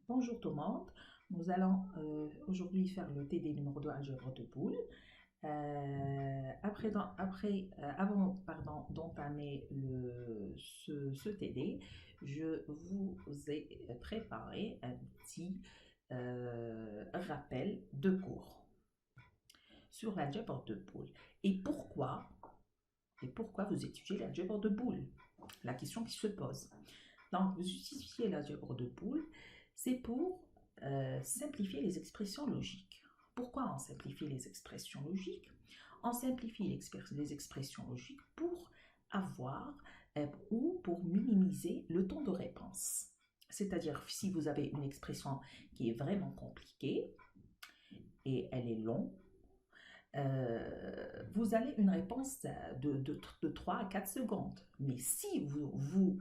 Bonjour tout le monde, nous allons aujourd'hui faire le TD numéro 2 algèbre de boules. Avant d'entamer ce TD, je vous ai préparé un petit rappel de cours sur l'algèbre de boules. Et pourquoi vous étudiez l'algèbre de boules? La question qui se pose. Donc, vous utilisez l'algèbre de boules, c'est pour simplifier les expressions logiques. Pourquoi on simplifie les expressions logiques? On simplifie les expressions logiques pour avoir ou pour minimiser le temps de réponse. C'est-à-dire, si vous avez une expression qui est vraiment compliquée et elle est longue, vous allez une réponse de 3 à 4 secondes. Mais si vous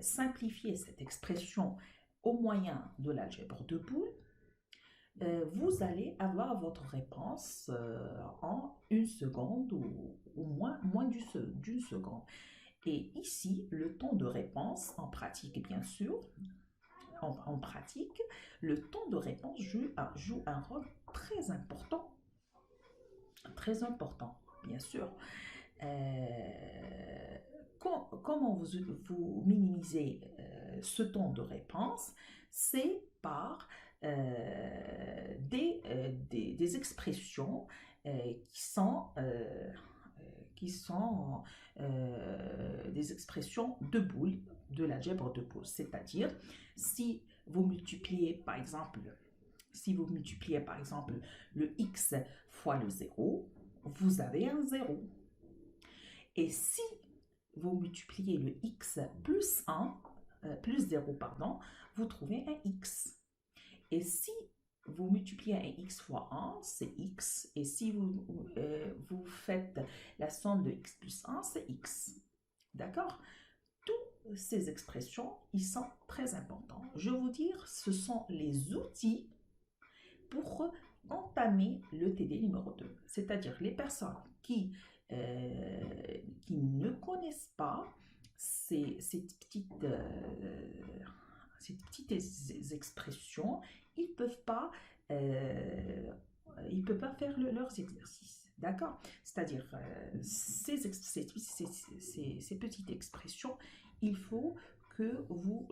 simplifiez cette expression au moyen de l'algèbre de boules, vous allez avoir votre réponse en une seconde ou moins d'une seconde. Et ici, le temps de réponse, en pratique bien sûr, en pratique, le temps de réponse joue un rôle très important, bien sûr. Comment vous minimisez ce temps de réponse? C'est par des expressions qui sont des expressions de boules, de l'algèbre de boules. C'est-à-dire, si vous multipliez par exemple le x fois le 0, vous avez un 0. Et si vous multipliez le x plus 0, pardon, vous trouvez un x. Et si vous multipliez un x fois 1, c'est x. Et si vous faites la somme de x plus 1, c'est x. D'accord? Toutes ces expressions, ils sont très importants. Je veux dire, ce sont les outils pour entamer le TD numéro 2. C'est-à-dire les personnes qui ne connaissent pas ces petites expressions, ils ne peuvent pas faire leurs exercices. D'accord? C'est-à-dire ces petites expressions, il faut que vous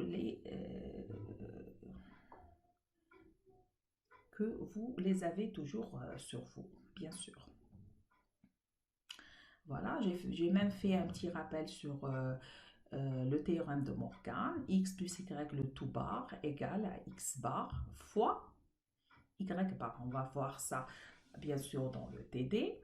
les avez toujours sur vous, bien sûr. Voilà, j'ai même fait un petit rappel sur le théorème de Morgan. X plus y le tout bar égale à x bar fois y bar. On va voir ça bien sûr dans le TD.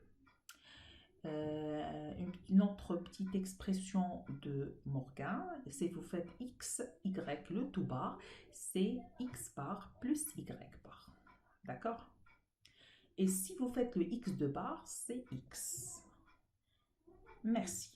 Une autre petite expression de Morgan, c'est vous faites x, y le tout bar, c'est x bar plus y bar. D'accord? Et si vous faites le x de bar, c'est x. Merci.